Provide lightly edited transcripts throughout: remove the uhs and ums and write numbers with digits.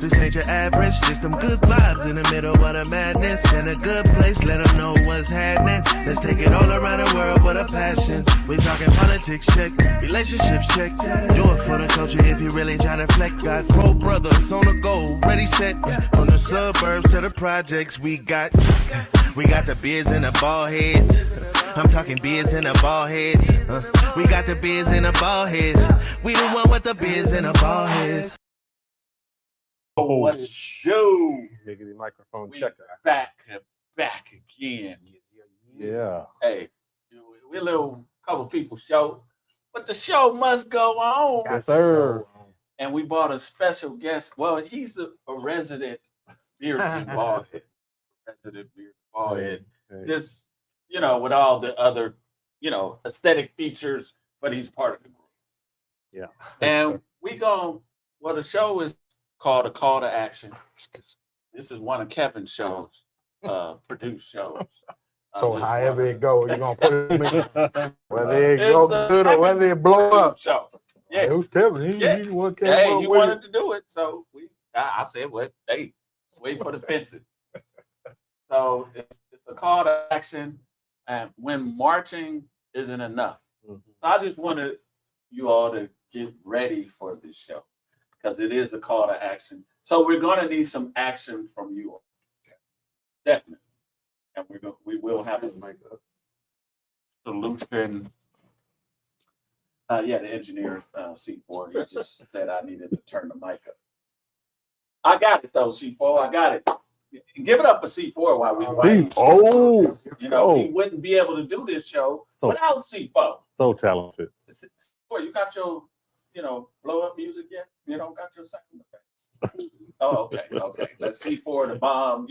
This ain't your average, just them good vibes in the middle of the madness. In a good place, let them know what's happening. Let's take it all around the world with a passion. We talking politics, check, relationships, check. Do it for the culture if you really tryna flex. Got 4 brothers on the go, ready, set. From the suburbs to the projects, we got the beers and the ball heads. I'm talking beers and the ball heads. We got the beers and the ball heads. We the one with the beers and the ball heads. Oh, what a show! Giggity microphone We checker. back again. Yeah. Hey, we're a little couple people show, but the show must go on. Yes, sir. And we brought a special guest. Well, he's a resident bearded baldhead. Resident bearded baldhead. Hey. Just, with all the other, aesthetic features, but he's part of the group. Yeah. And the show is called A Call to Action. This is one of Kevin's shows, produced shows. So however it goes, you're gonna put it in, whether it go good or whether it blow up. Show. Yeah. Who's Kevin? Yeah. He what came Hey, up he with wanted it. to do it, so I said, "Well, hey, wait for the fences." So it's a call to action, and when marching isn't enough, so I just wanted you all to get ready for this show because it is a call to action. So we're going to need some action from you all, definitely, and we will have a solution. The engineer, C4, he just said I needed to turn the mic up. I got it though, C4. I got it. Give it up for C4 while we wait. Oh, He wouldn't be able to do this show without C4. so talented. Boy, you got your, blow up music yet? You don't got your sound effects. Oh, okay. Let's C4 the bomb,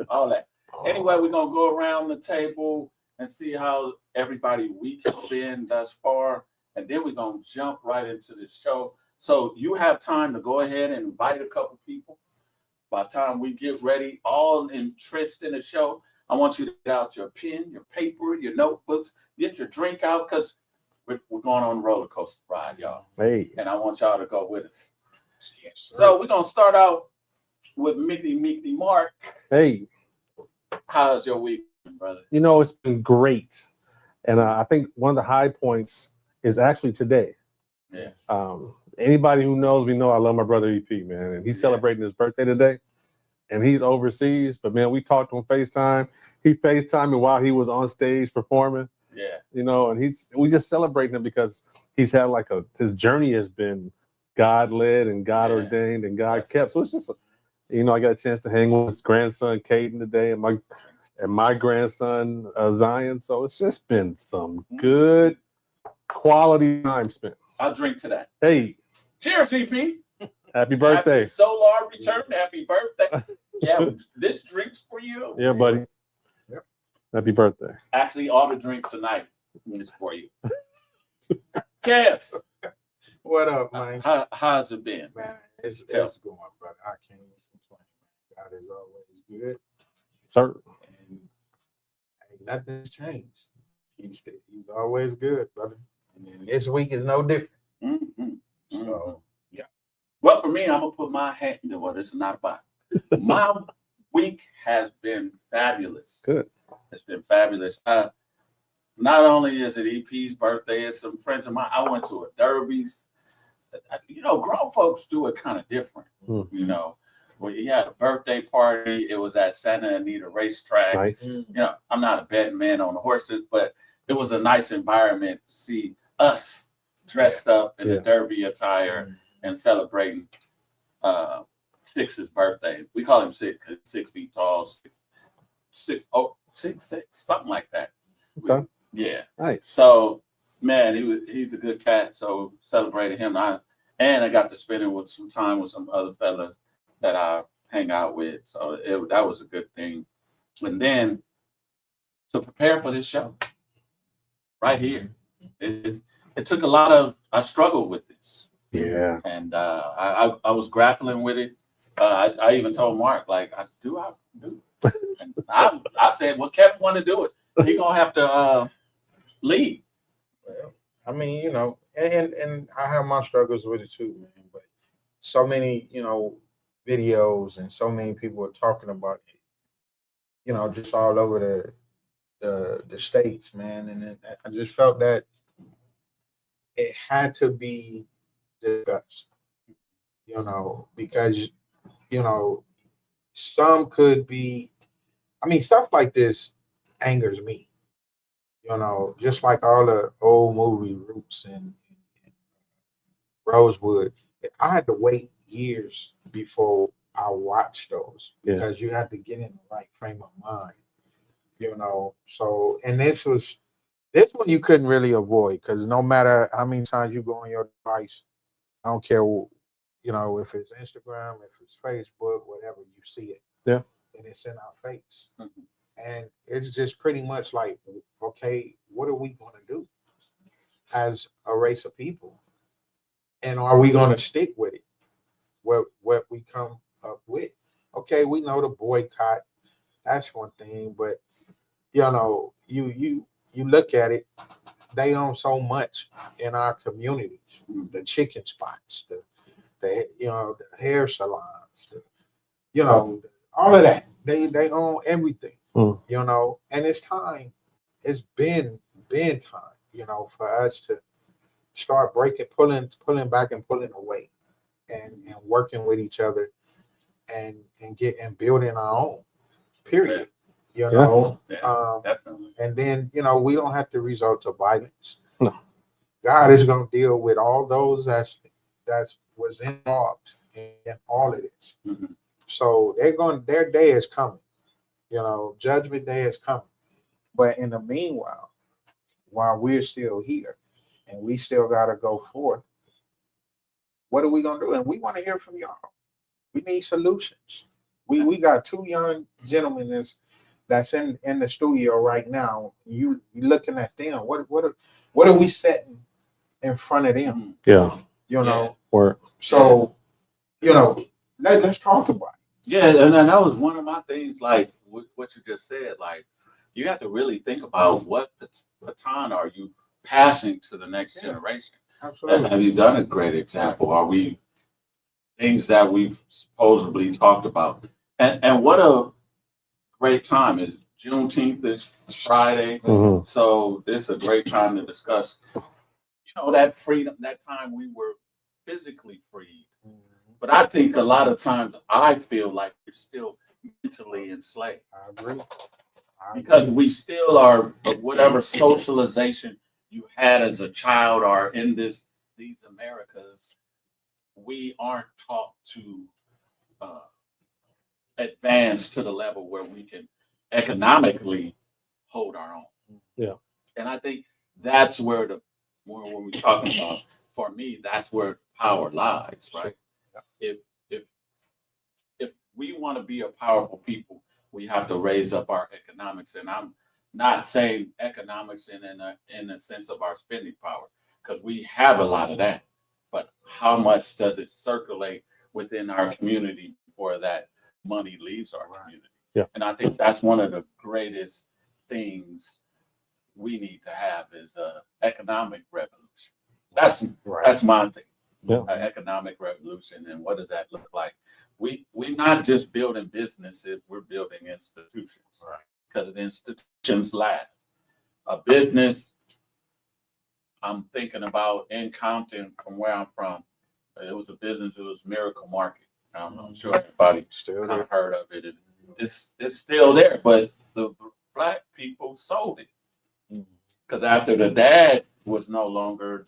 all that. Anyway, we're gonna go around the table and see how everybody week has been thus far. And then we're going to jump right into the show. So you have time to go ahead and invite a couple people. By the time we get ready, all interested in the show, I want you to get out your pen, your paper, your notebooks, get your drink out because we're going on a roller coaster ride, y'all. Hey. And I want y'all to go with us. Yes, So we're going to start out with Mickey Mark. Hey. How's your week, brother? It's been great. And I think one of the high points is actually today. Yes. Anybody who knows me know I love my brother EP, man. And he's celebrating his birthday today. And he's overseas. But, man, we talked on FaceTime. He FaceTimed me while he was on stage performing. Yeah. And we just celebrating him because he's had his journey has been God-led and God-ordained and God-kept. So it's just, I got a chance to hang with his grandson, Caden, today and my grandson, Zion. So it's just been some good quality time spent. I'll drink to that. Hey. Cheers, EP. Happy birthday. Happy Solar return. Happy birthday. Yeah, this drink's for you. Yeah, buddy. Yep. Happy birthday. Actually, all the drinks tonight is for you. Kev. What up, man? How's it been? Man, it's going, brother. I can't even complain. God is always good. Sir. And nothing's changed. He's always good, brother. And this week is no different. Mm-hmm. So, yeah. Well, for me, I'm going to put my hat in. Well, this is not about it. My week has been fabulous. Good. It's been fabulous. Not only is it EP's birthday, it's some friends of mine. I went to a Derby's. Grown folks do it kind of different. When you had a birthday party, it was at Santa Anita Racetrack. Nice. I'm not a betting man on the horses, but it was a nice environment to see us dressed up in the Derby attire and celebrating Six's birthday. We call him Six because 6 feet tall, 6'6", something like that. Okay. Yeah. Nice. So, man, he's a good cat. So celebrated him. I got to spend some time with some other fellas that I hang out with. So that was a good thing. And then to prepare for this show, right here, it took a lot of. I struggled with this. Yeah. And I was grappling with it. I even told Mark, I do. And I said, well, Kevin want to do it. He gonna have to lead. Well, I mean, and I have my struggles with it too, man. But so many, videos and so many people are talking about it, just all over the states, man. And I just felt that it had to be discussed, because some could be. I mean, stuff like this angers me. Just like all the old movie Roots and Rosewood, I had to wait years before I watched those Yeah. because you had to get in the right frame of mind. So and this one you couldn't really avoid because no matter how many times you go on your device, I don't care, if it's Instagram, if it's Facebook, whatever, you see it. Yeah. And it's in our face. Mhm. And it's just pretty much like, okay, what are we going to do as a race of people? And are we going to stick with it? What we come up with? Okay, we know the boycott. That's one thing, but you look at it, they own so much in our communities. The chicken spots, the hair salons, all of that. They own everything. And it's time. It's been time, for us to start pulling back and pulling away, and working with each other, and building our own. Period. Yeah, definitely. And then we don't have to resort to violence. No. God is going to deal with all those that's was involved in all of this. Mm-hmm. So their day is coming. Judgment day is coming. But in the meanwhile, while we're still here and we still got to go forth, what are we going to do? And we want to hear from y'all. We need solutions. We got two young gentlemen that's in the studio right now. You looking at them. What are we setting in front of them? Yeah. Or So, let's talk about it. Yeah, and that was one of my things, like what you just said. Like, you have to really think about what baton are you passing to the next generation. Absolutely. And have you done a great example? Are we things that we've supposedly talked about? And what a great time. Is Juneteenth is Friday. Mhm. So this is a great time to discuss, that freedom, that time we were physically freed. But I think a lot of times I feel like we're still mentally enslaved. I agree. Because we still are, whatever socialization you had as a child or in these Americas, we aren't taught to advance to the level where we can economically hold our own. Yeah. And I think that's where when we're talking about, for me, that's where power lies, right? If we want to be a powerful people, we have to raise up our economics. And I'm not saying economics in the sense of our spending power, because we have a lot of that. But how much does it circulate within our community before that money leaves our community? Yeah. And I think that's one of the greatest things we need to have is an economic revolution. That's my thing. Yeah. An economic revolution. And what does that look like? We're not just building businesses, we're building institutions. Right. Because the institutions last. A business, I'm thinking about in Compton, from where I'm from, it was a business, it was Miracle Market. I'm sure everybody Still kind there. of heard of it. It's still there, but the black people sold it. Because after the dad was no longer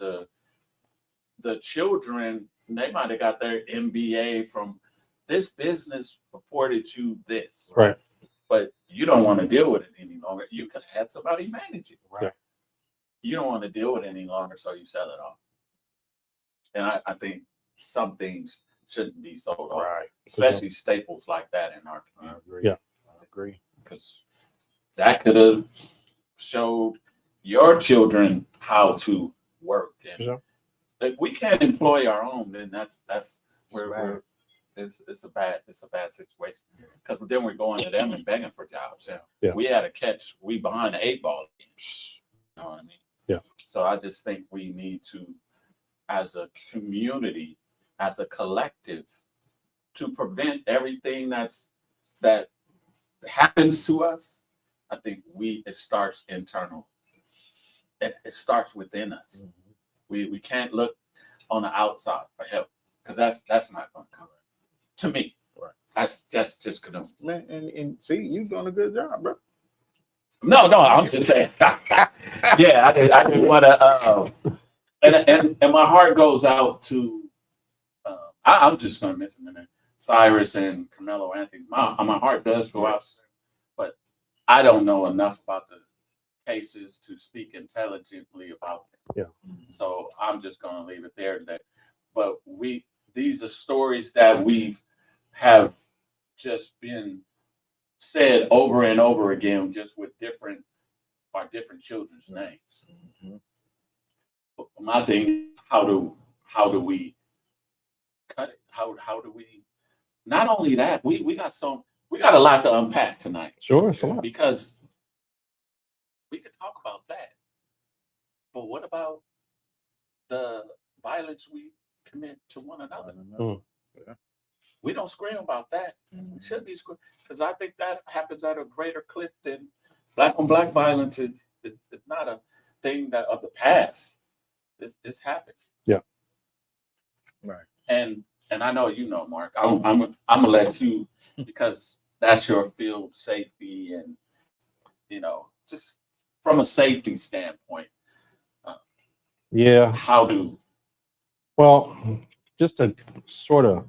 the children, they might have got their MBA from this business afforded you this. Right. But you don't want to deal with it any longer. You could have had somebody manage it. Right. Yeah. You don't want to deal with it any longer, so you sell it off. And I think some things shouldn't be sold off, Right. especially staples like that in our I community. agree. Yeah. I agree. Because that could have showed your children how to work. And Sure. if we can't employ our own, then that's where Right. it's a bad situation. Because then we're going to them and begging for jobs. Yeah. We had we behind the 8 ball. You know what I mean? Yeah. So I just think we need to, as a community, as a collective to prevent everything that happens to us, I think it starts internal. It starts within us. We can't look on the outside for help because that's not going to come to me. Right. That's just gonna. Man, and see, you doing a good job, bro. No, I'm just saying. Yeah, I didn't want to. And my heart goes out to. I'm just going to mention them, Cyrus and Carmelo Anthony. My heart does go out, but I don't know enough about the cases to speak intelligently about them. Yeah. So I'm just going to leave it there. But these are stories that have just been said over and over again, just with different children's names. But my thing is, how do we cut it? How do we? Not only that, we got a lot to unpack tonight. Sure, it's a lot. Because we could talk about that, but what about the violence we commit to one another? Yeah. We don't scream about that. We should be screaming because I think that happens at a greater clip than black on black violence. Is not a thing that of the past. It's happened. Yeah. Right. And I know Mark. I'm gonna let you because that's your field, safety, and just from a safety standpoint. Yeah. Well, just to sort of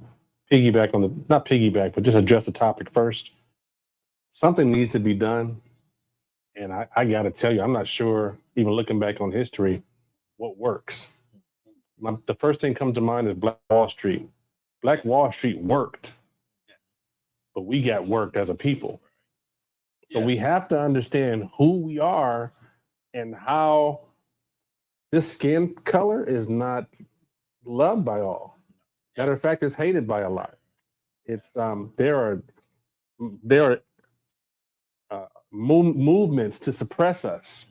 piggyback on not piggyback, but just address the topic first. Something needs to be done. And I got to tell you, I'm not sure, even looking back on history, what works. The first thing comes to mind is Black Wall Street. Black Wall Street worked, but we got worked as a people. So we have to understand who we are and how this skin color is not loved by all. Matter of fact, it's hated by a lot. It's there are movements to suppress us.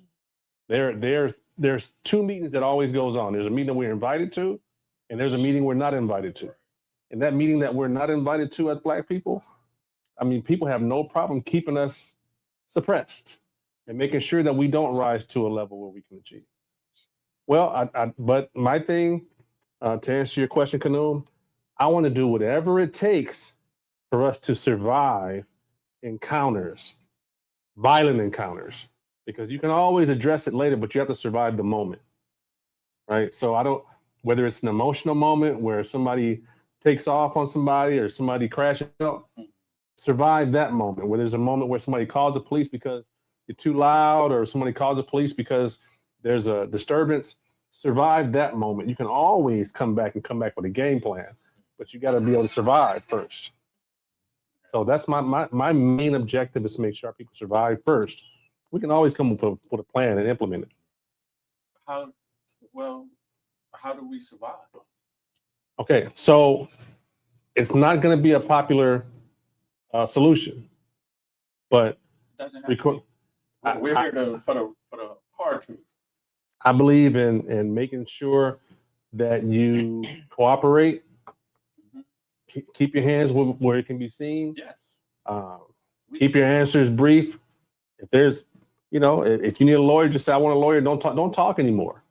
There's two meetings that always goes on. There's a meeting that we're invited to, and there's a meeting we're not invited to. And that meeting that we're not invited to as Black people, I mean, people have no problem keeping us suppressed and making sure that we don't rise to a level where we can achieve. Well, but my thing, to answer your question, Kanoum, I want to do whatever it takes for us to survive encounters, violent encounters, because you can always address it later, but you have to survive the moment, right? So whether it's an emotional moment where somebody takes off on somebody or somebody crashes out, survive that moment. Where there's a moment where somebody calls the police because you're too loud, or somebody calls the police because there's a disturbance, survive that moment. You can always come back with a game plan, but you got to be able to survive first. So that's my main objective, is to make sure our people survive first. We can always come up with a plan and implement it. How do we survive? Okay, so it's not going to be a popular solution, but Doesn't have to be. We're here for the hard truth. I believe in making sure that you cooperate, keep your hands where it can be seen. Yes. Keep your answers brief. If there's, if you need a lawyer, just say, I want a lawyer. Don't talk anymore.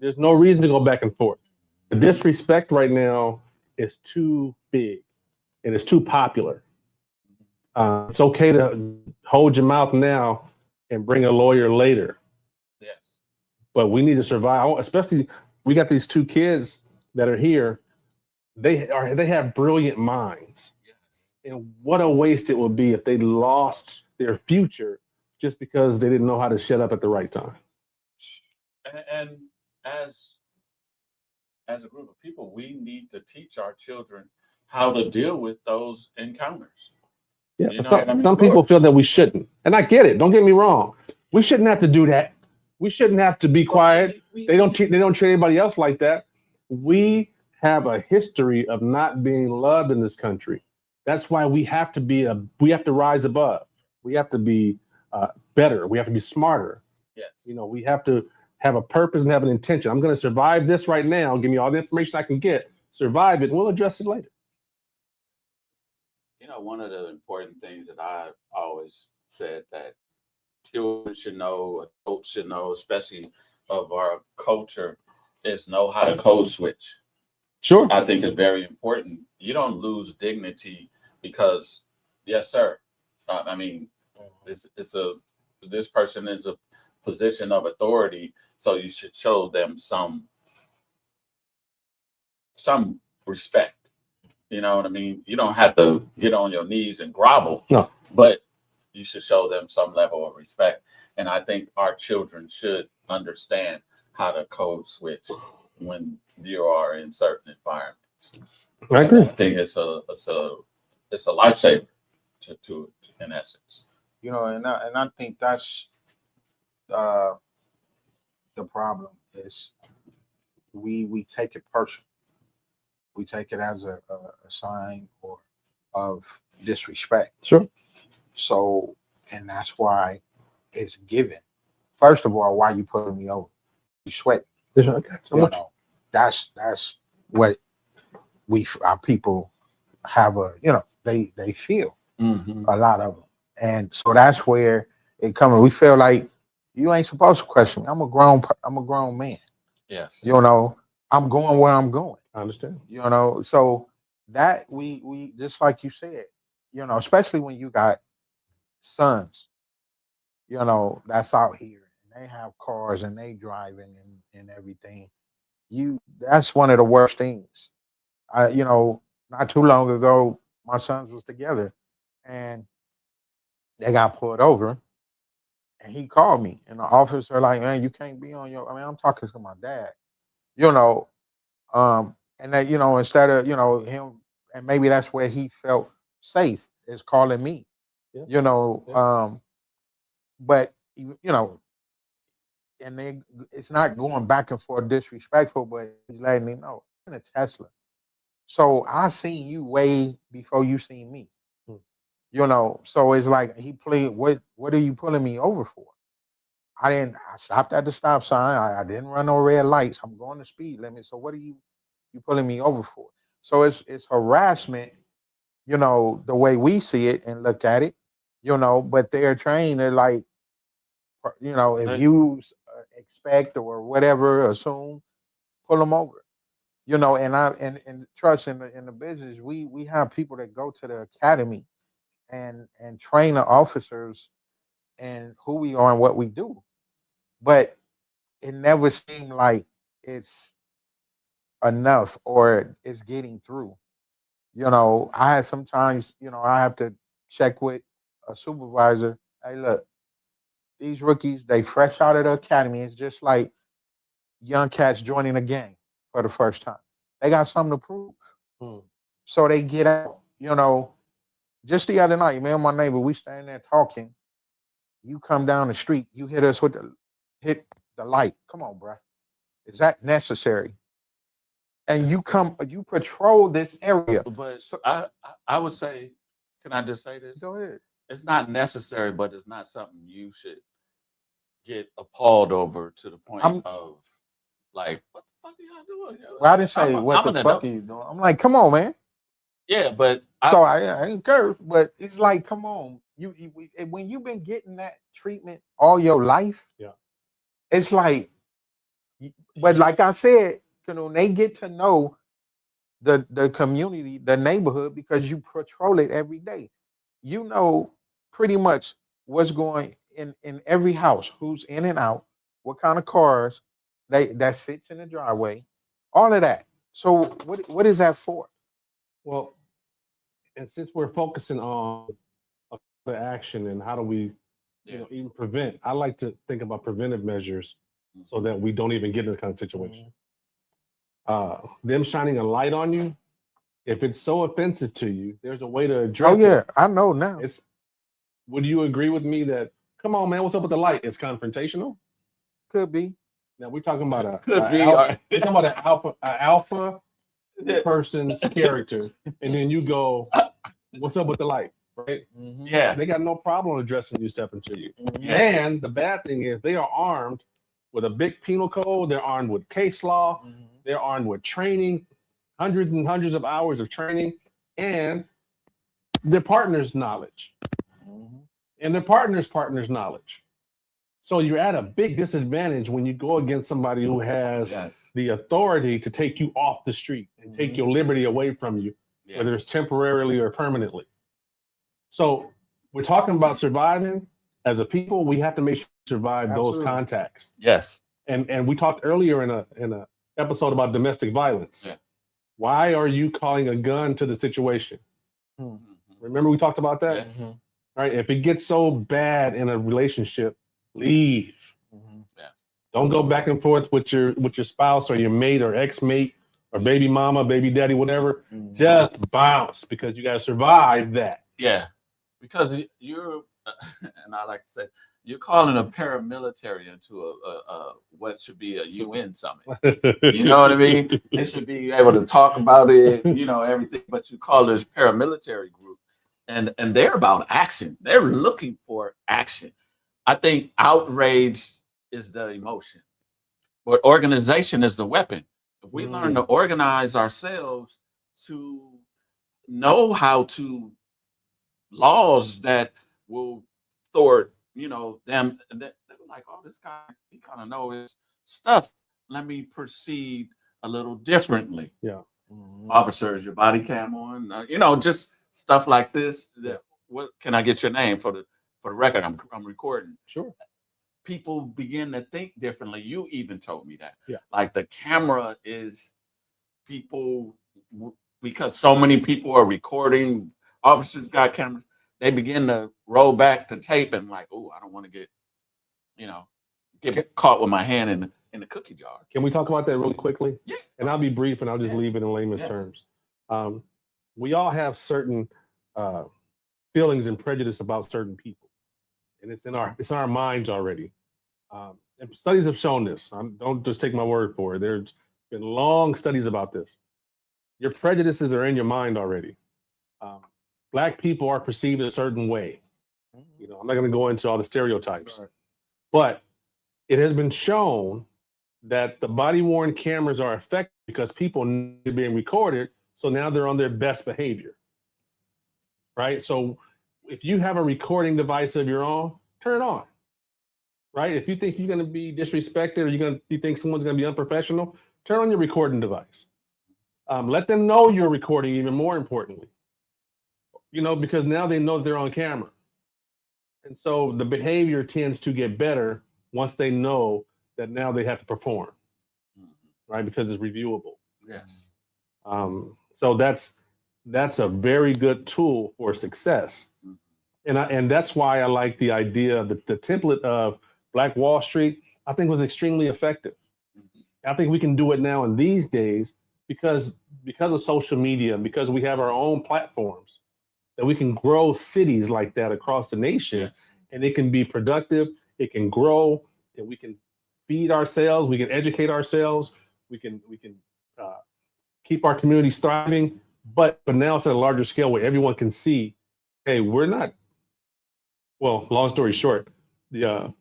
There's no reason to go back and forth. The disrespect right now is too big and it's too popular. It's okay to hold your mouth now and bring a lawyer later. Yes. But we need to survive. Especially, we got these two kids that are here. They have brilliant minds. Yes. And what a waste it would be if they lost their future just because they didn't know how to shut up at the right time. And as a group of people, we need to teach our children how to deal with those encounters. Yeah, some people feel that we shouldn't. And I get it. Don't get me wrong. We shouldn't have to do that. We shouldn't have to be quiet. They don't treat anybody else like that. We have a history of not being loved in this country. That's why we have to rise above. We have to be better. We have to be smarter. Yes. We have to have a purpose and have an intention. I'm going to survive this right now. Give me all the information I can get, survive it. We'll address it later. You know, one of the important things that I always said that children should know, adults should know, especially of our culture, is know how to code switch. Sure. I think it's very important. You don't lose dignity because, yes, sir. I mean, this person is a position of authority, so you should show them some respect. You know what I mean? You don't have to get on your knees and grovel, No. but you should show them some level of respect. And I think our children should understand how to code switch when you are in certain environments. I agree. I think it's a lifesaver to in essence. You know, and I think that's the problem is we take it personal. We take it as a sign of disrespect. Sure. So, and that's why it's given. First of all, why you pulling me over? You sweat. Yes, I got you. You know, that's what our people have they feel a lot of them, and so that's where it comes. We feel like you ain't supposed to question me. I'm a grown man. Yes. You know, I'm going where I'm going. I understand. You know, so that we just like you said, you know, especially when you got sons, you know, that's out here and they have cars and they driving and everything. That's one of the worst things. You know, not too long ago, my sons was together and they got pulled over and he called me and the officer like, man, you can't be on your, I mean, I'm talking to my dad, you know, and that, you know, instead of, you know, him, and maybe that's where he felt safe is calling me, Yeah. you know, Yeah. But you know, and it's not going back and forth disrespectful, but he's letting me know in a Tesla. So I seen you way before you seen me. You know, so it's like he played. What are you pulling me over for? I stopped at the stop sign. I didn't run no red lights. I'm going the speed limit. So what are you pulling me over for? So it's harassment. You know, the way we see it and look at it. You know, but they're trained. They're like, you know, if you expect or whatever, assume, pull them over. You know, and trust in the business, we have people that go to the academy and train the officers and who we are and what we do. But it never seemed like it's enough or it's getting through. You know, I had sometimes, you know, I have to check with a supervisor. Hey, look, these rookies, they fresh out of the academy. It's just like young cats joining a gang for the first time. They got something to prove. So they get out, you know. Just the other night, me and my neighbor, we standing there talking. You come down the street, you hit us with hit the light. Come on, bro. Is that necessary? And you patrol this area. But I would say, can I just say this? Go ahead. It's not necessary, but it's not something you should get appalled over to the point of like, what the fuck are y'all doing? Well, I didn't say what the fuck are you doing. I'm like, come on, man. Yeah, but I ain't cursed, but it's like, come on. You when you've been getting that treatment all your life, yeah, it's like, but like I said, you know, they get to know the community, the neighborhood, because you patrol it every day. You know pretty much what's going in every house, who's in and out, what kind of cars that sits in the driveway, all of that. So what is that for? Well, and since we're focusing on the action and how do we, you know, even prevent, I like to think about preventive measures so that we don't even get in this kind of situation. Them shining a light on you, if it's so offensive to you, there's a way to address it. Oh yeah, I know now. Would you agree with me that, come on, man, what's up with the light? It's confrontational? Could be. Now we're talking about we're talking about an alpha person's character, and then you go, what's up with the light? Right? Yeah. They got no problem addressing you stepping to you. Yeah. And the bad thing is they are armed with a big penal code, they're armed with case law, they're armed with training. hundreds and hundreds of hours of training and their partner's knowledge and their partner's knowledge. So you're at a big disadvantage when you go against somebody who has Yes. the authority to take you off the street and take your liberty away from you, whether it's temporarily or permanently. So we're talking about surviving as a people. We have to make sure we survive those Absolutely. contacts. Yes. And we talked earlier in a episode about domestic violence. Yeah. Why are you calling a gun to the situation? Mhm. Remember we talked about that? Yes. All right. If it gets so bad in a relationship, leave. Yeah. Don't go back and forth with your spouse or your mate or ex-mate or baby mama, baby daddy, whatever. Just bounce, because you got to survive that. Yeah, because you're, and I like to say, you're calling a paramilitary into a what should be a UN summit. You know what I mean? They should be able to talk about it, everything. But you call this paramilitary group, and they're about action. They're looking for action. I think outrage is the emotion, but organization is the weapon. If we learn to organize ourselves to know how to laws that will thwart, them, they're like, oh, this guy, he kind of knows his stuff. Let me proceed a little differently. Yeah. Officer, is your body cam on? Just stuff like this. What can I get your name for the record? I'm recording. Sure. People begin to think differently. You even told me that. Yeah. Like the camera is people, because so many people are recording. Officers got cameras. They begin to roll back the tape and like, oh, I don't want to get caught with my hand in the cookie jar. Can we talk about that really quickly? Yeah. And I'll be brief and I'll just leave it in layman's Yes. terms. We all have certain feelings and prejudice about certain people, and it's in our minds already. And studies have shown this. Don't just take my word for it. There's been long studies about this. Your prejudices are in your mind already. Black people are perceived a certain way. I'm not going to go into all the stereotypes, but it has been shown that the body-worn cameras are effective because people know they're being recorded, so now they're on their best behavior, right? So if you have a recording device of your own, turn it on, right? If you think you're going to be disrespected or you think someone's going to be unprofessional, turn on your recording device. Let them know you're recording, even more importantly, because now they know they're on camera. And so the behavior tends to get better once they know that now they have to perform, right? Because it's reviewable. Yes. So that's a very good tool for success. And that's why I like the idea that the template of Black Wall Street, I think, was extremely effective. I think we can do it now in these days because of social media, because we have our own platforms, that we can grow cities like that across the nation. Yes. And it can be productive, it can grow, and we can feed ourselves, we can educate ourselves, we can keep our communities thriving, but now it's at a larger scale where everyone can see, hey, we're not, well, long story short, the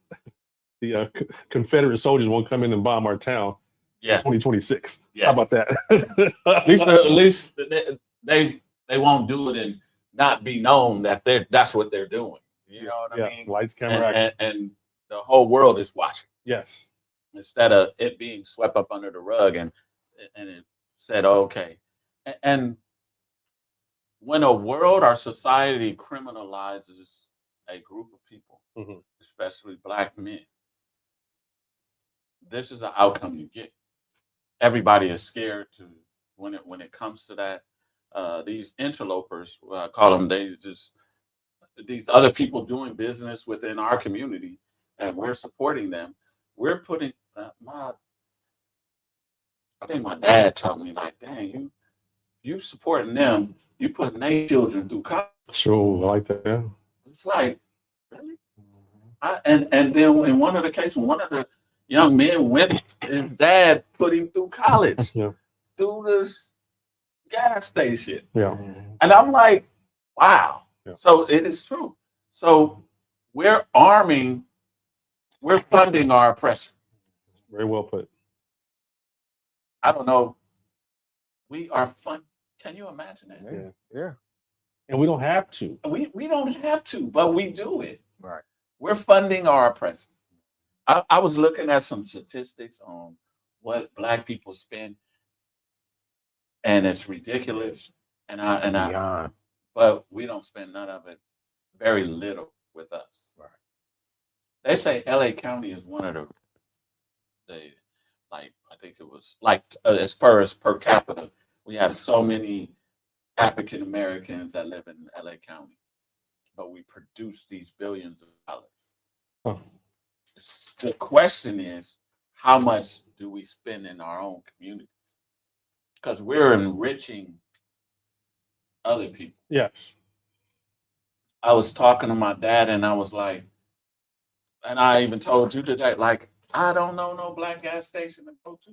Confederate soldiers won't come in and bomb our town in Yeah. 2026. Yeah. How about that? At least they won't do it and not be known that that's what they're doing. You know what I mean? Lights, camera, action. And the whole world is watching Yes. instead of it being swept up under the rug and it said, okay. And when our society criminalizes a group of people, Mhm. especially Black men, this is the outcome you get. Everybody is scared to when it comes to that. These interlopers, I call them, these other people doing business within our community, and we're supporting them. We're putting I think my dad told me, like, dang, you supporting them, you putting their children through college. Sure, I like that. Yeah. It's like, really? And then in one of the cases, one of the young men went, his dad put him through college, Yeah. through this gas station. Yeah. And I'm like, wow. Yeah. So it is true. So we're funding our oppressor. Very well put. I don't know We are fun. Can you imagine that? Yeah. Yeah. And we don't have to. We don't have to, but we do it. Right. We're funding our oppressors. I was looking at some statistics on what Black people spend, and it's ridiculous. And I, Beyond. but we don't spend none of it. Very little with us. Right. They say LA County is one of the like I think it was like as far as per capita, we have so many African Americans that live in LA County, but we produce these billions of dollars. Huh. The question is, how much do we spend in our own communities? Because we're enriching other people. Yes. I was talking to my dad and I was like, and I even told you today, like, I don't know no Black gas station to go to.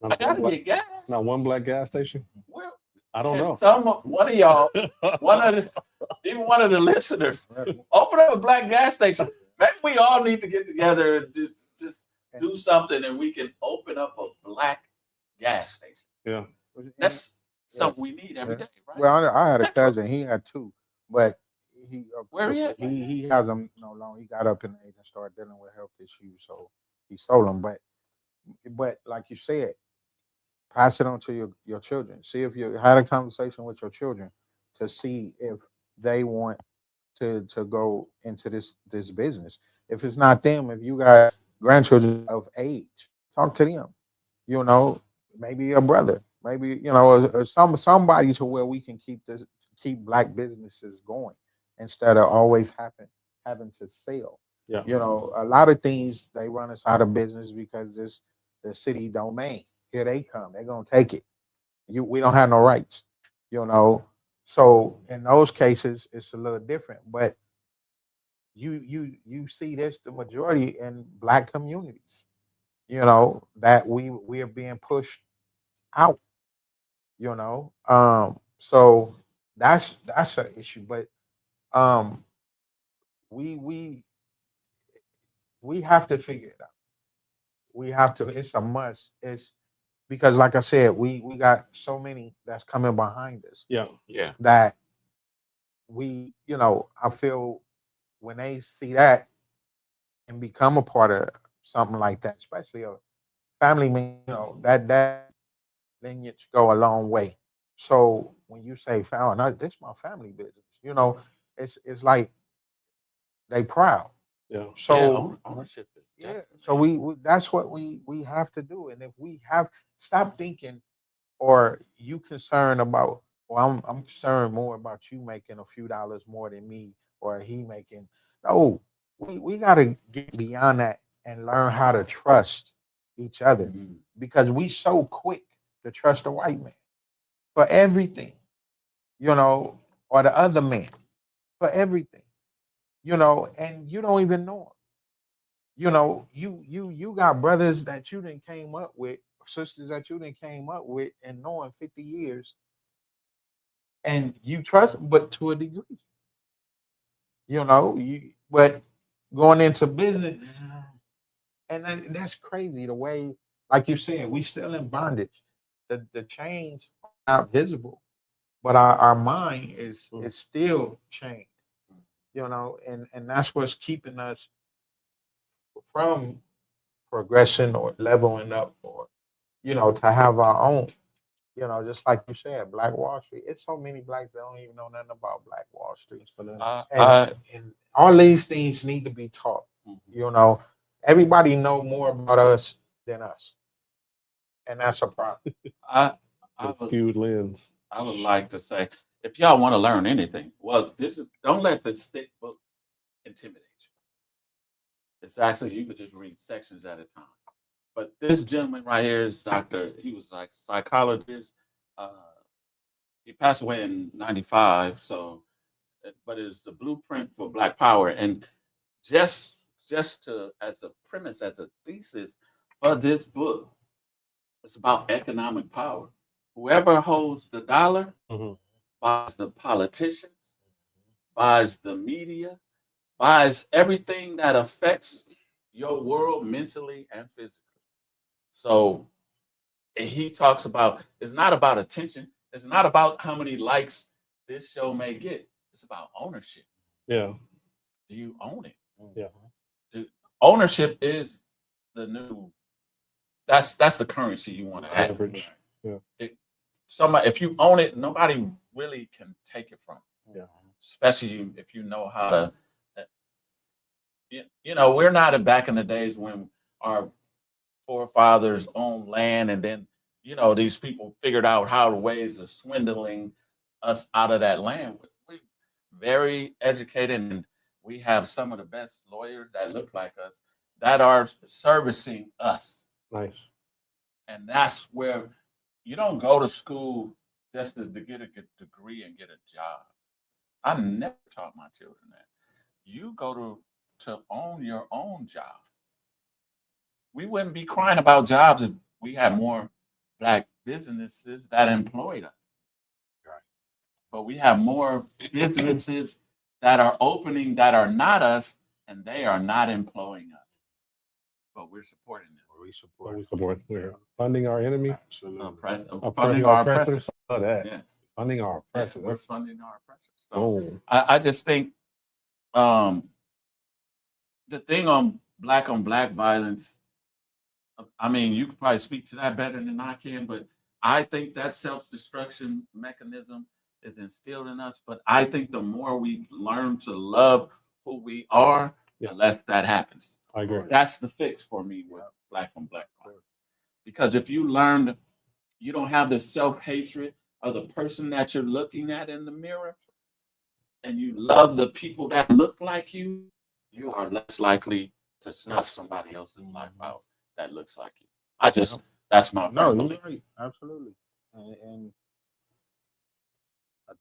I gotta get gas. Not one Black gas station. Where, I don't know. one of y'all, even one of the listeners, open up a Black gas station. Maybe we all need to get together and just do something, and we can open up a Black gas station. Yeah. That's something we need every day, right? Well, I had a cousin. He had two, but he Where he at? he has them no longer. He got up in age and started dealing with health issues, so he sold them. But like you said, pass it on to your children. See if you had a conversation with your children to see if they want to go into this business. If it's not them, if you got grandchildren of age, talk to them. You know, maybe a brother, maybe or somebody to where we can keep Black businesses going instead of always having to sell. Yeah. You know, a lot of things they run us out of business because this the city domain. Here they come. They're gonna take it. We don't have no rights. You know. So in those cases, it's a little different. But you see this the majority in Black communities. You know that we are being pushed out. You know. So that's an issue. But we have to figure it out. We have to. It's a must. It's because, like I said, we got so many that's coming behind us Yeah. Yeah. that I feel when they see that and become a part of something like that, especially a family, that lineage go a long way. So when you say family, no, this is my family business, it's like they proud. Yeah. So ownership. yeah, so we that's what we have to do. And if we stop thinking, or you concerned about, well, I'm concerned more about you making a few dollars more than me, or he making. No, we got to get beyond that and learn how to trust each other, Mhm. because we so quick to trust the white man for everything, or the other man for everything, and you don't even know him. You got brothers that you didn't came up with, sisters that you didn't came up with and knowing 50 years, and you trust them, but to a degree. But going into business, and that's crazy the way, like you said, we still in bondage. The chains are not visible, but our mind is still chained, and that's what's keeping us from progression or leveling up, or to have our own, just like you said, Black Wall Street. It's so many Blacks that don't even know nothing about Black Wall Street, and all these things need to be taught. Everybody know more about us than us, and that's a problem. I Skewed lens. would like to say, if y'all want to learn anything, well, don't let the stick book intimidate you. It's actually, you could just read sections at a time. But this gentleman right here is he was like psychologist. He passed away in 95. So, but it's the blueprint for Black Power. And just as a premise, as a thesis for this book, it's about economic power. Whoever holds the dollar buys the politicians, buys the media, buys everything that affects your world mentally and physically. So he talks about it's not about attention. It's not about how many likes this show may get. It's about ownership. Yeah. Do you own it? Yeah. Ownership is the new. That's the currency you want to have. Leverage. Yeah. Somebody, if you own it, nobody really can take it from you. Yeah. Especially if you know how to. You know, we're not back in the days when our forefathers owned land, and then these people figured out how the ways of swindling us out of that land. We very educated, and we have some of the best lawyers that look like us that are servicing us. Nice. And that's where you don't go to school just to get a good degree and get a job. I never taught my children that. You go to own your own job. We wouldn't be crying about jobs if we had more Black businesses that employed us. Right. But we have more businesses that are opening that are not us, and they are not employing us. But we're supporting them. We support. We're funding our enemy. Absolutely. Funding our oppressors. Saw that. Yes. Funding our Yes, oppressors. we're That's funding our oppressors. So boom. I just think the thing on black violence, I mean, you could probably speak to that better than I can, but I think that self-destruction mechanism is instilled in us. But I think the more we learn to love who we are, Yeah. the less that happens. I agree. That's the fix for me with black on black violence. Because if you learn, you don't have the self-hatred of the person that you're looking at in the mirror, and you love the people that look like you, you are less likely to snuff somebody else's life out that looks like you. That's my No, firm you're belief. right. Absolutely. And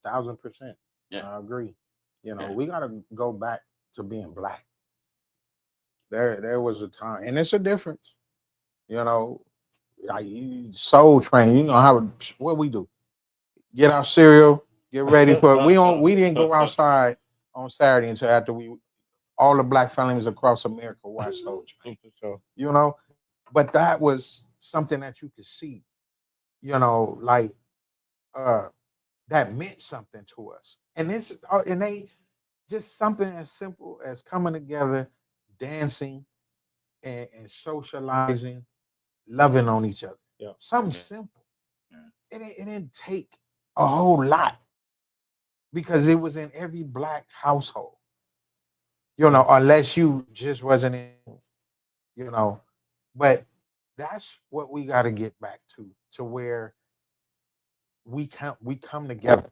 1,000%. Yeah. I agree. Yeah. We got to go back to being Black. There was a time, and it's a difference. Like Soul Train. What we do? Get our cereal, get ready for. We didn't go outside on Saturday until after all the Black families across America watched Soul Train. So But that was something that you could see. Like that meant something to us, and they just something as simple as coming together, dancing, and socializing, loving on each other. Yeah. Something Yeah. simple. Yeah. It didn't take a whole lot because it was in every Black household. Unless you just wasn't in, but that's what we got to get back to where we come together.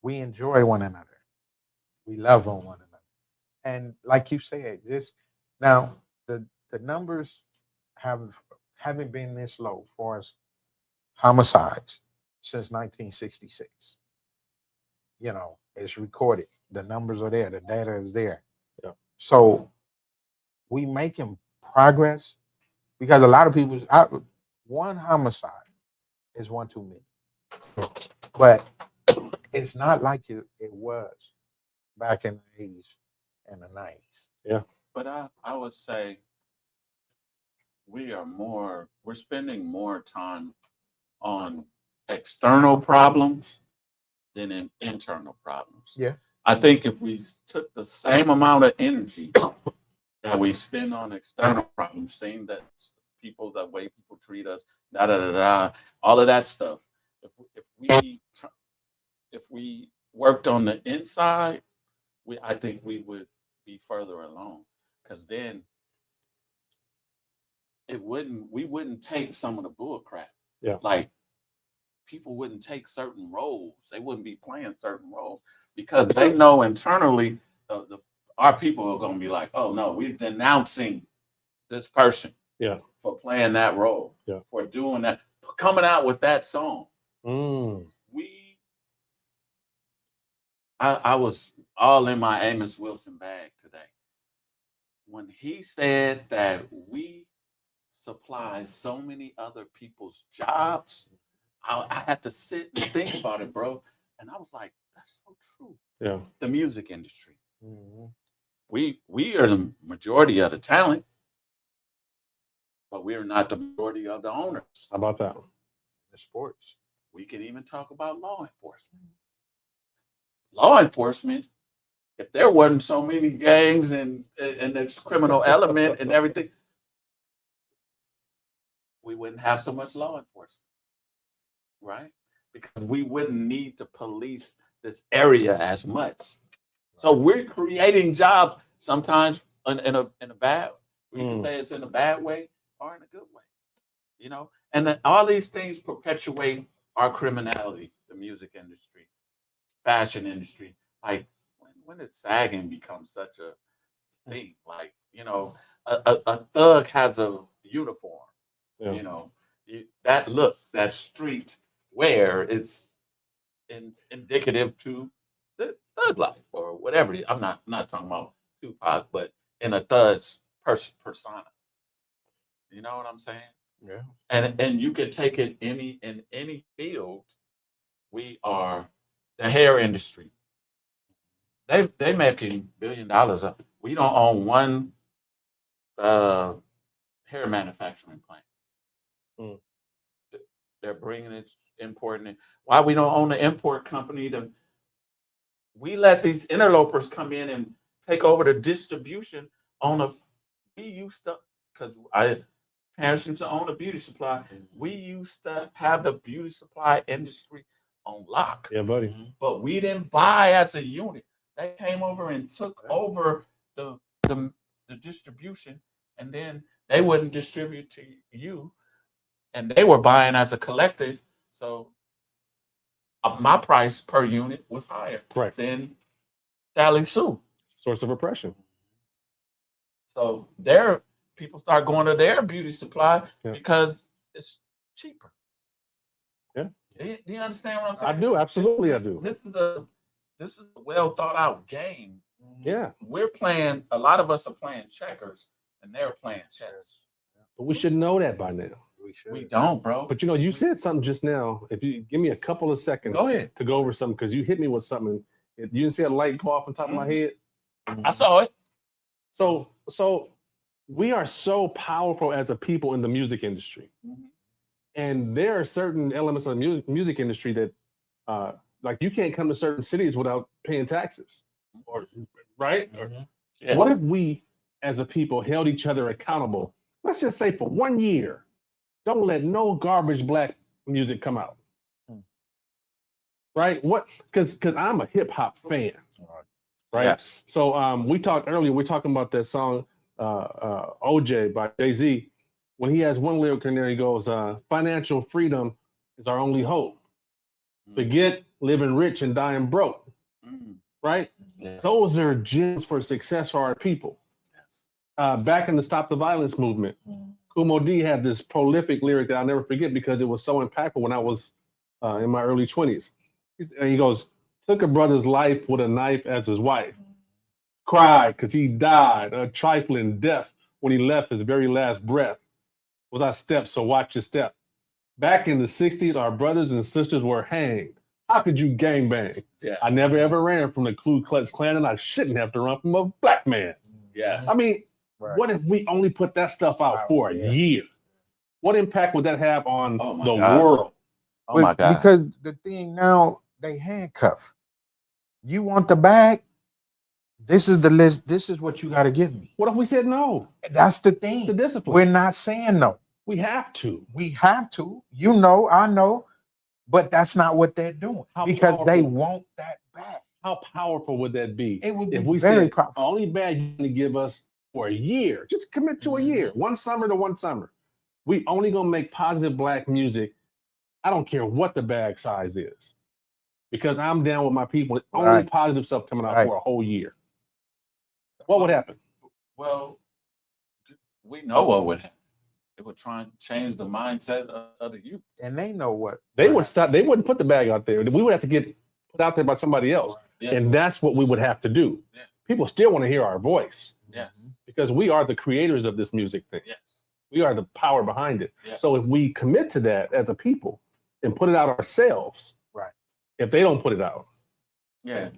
We enjoy one another. We love on one another. And like you said, just now the numbers haven't been this low for us homicides since 1966. It's recorded. The numbers are there. The data is there. Yeah. So we making progress because a lot of people, one homicide is one too many. But it's not like it was back in the 80s and the 90s. But I would say we're spending more time on external problems than in internal problems. Yeah. I think if we took the same amount of energy that we spend on external problems, seeing that the way people treat us, all of that stuff. If we worked on the inside, I think we would be further along, because then we wouldn't take some of the bull crap. Yeah. Like people wouldn't take certain roles. They wouldn't be playing certain roles because they know internally our people are going to be like, oh no, we're denouncing this person. Yeah. For playing that role. Yeah. For doing that, coming out with that song. I was all in my Amos Wilson bag today when he said that we supply so many other people's jobs. I had to sit and think about it, bro. And I was like, that's so true. Yeah. The music industry. We are the majority of the talent. but we're not the majority of the owners. How about that? The sports. We can even talk about law enforcement. Law enforcement, if there wasn't so many gangs and this criminal element and everything, we wouldn't have so much law enforcement, right? Because we wouldn't need to police this area as much. So we're creating jobs sometimes in a bad, we can say it's in a bad way or in a good way, you know? And then all these things perpetuate our criminality, the music industry, fashion industry. Like, when did sagging become such a thing? Like, you know, a thug has a uniform, you know, that look, that street wear, it's indicative to the thug life or whatever. I'm not talking about Tupac, but in a thug's persona. You know what I'm saying? Yeah. And you can take it in any field. We are the hair industry. They making $1 billion up. We don't own one hair manufacturing plant. They're bringing it, importing it. Why we don't own the import company? We let these interlopers come in and take over the distribution on a. We used to, because parents used to own a beauty supply. We used to have the beauty supply industry on lock. Yeah, buddy. But we didn't buy as a unit. They came over and took over the distribution, and then they wouldn't distribute to you, and they were buying as a collective. So my price per unit was higher than Sally Sue. Source of oppression. So people start going to their beauty supply because it's cheaper. Yeah. Do you understand what I'm saying? I do. Absolutely, I do. This is a well thought out game. Yeah. A lot of us are playing checkers and they're playing chess. But we should know that by now. We don't, bro. But you know, you said something just now. If you give me a couple of seconds Go ahead. to go over something, because you hit me with something. You didn't see a light go off on top of my head. I saw it. So we are so powerful as a people in the music industry. And there are certain elements of the music industry that like you can't come to certain cities without paying taxes. Right? Yeah. What if we as a people held each other accountable? Let's just say for 1 year, don't let no garbage black music come out. Right? What? Because I'm a hip hop fan. Right. Yes. So we talked earlier, we're talking about that song OJ by Jay-Z. When he has one lyric in there, he goes, financial freedom is our only hope. Forget living rich and dying broke. Right? Yeah. Those are gems for success for our people. Back in the Stop the Violence movement, Kumo D had this prolific lyric that I'll never forget because it was so impactful when I was in my early 20s. He goes, took a brother's life with a knife as his wife. Cried because he died a trifling death when he left his very last breath. Was I stepped, so watch your step. Back in the 60s, our brothers and sisters were hanged. How could you gangbang? Yeah. I never ever ran from the Ku Klux Klan, and I shouldn't have to run from a black man. Yeah. I mean, what if we only put that stuff out for a year? What impact would that have on the world? Oh my God. Because the thing now, they handcuff. You want the bag? This is the list. This is what you got to give me. What if we said no? That's the thing. It's a discipline. We're not saying no. We have to. We have to. You know, I know, but that's not what they're doing because they want that back. How powerful would that be? It would be if we very said, powerful. only bag you're going to give us for a year. Just commit to a year. One summer to one summer. We only going to make positive black music. I don't care what the bag size is. Because I'm down with my people. Only positive stuff coming out for a whole year. What would happen? Well, we know what would happen. It would try and change the mindset of the youth. And they know what. They would stop. They wouldn't put the bag out there. We would have to get put out there by somebody else. Yes. And that's what we would have to do. Yes. People still want to hear our voice. Yes. Because we are the creators of this music thing. Yes. We are the power behind it. Yes. So if we commit to that as a people and put it out ourselves, if they don't put it out,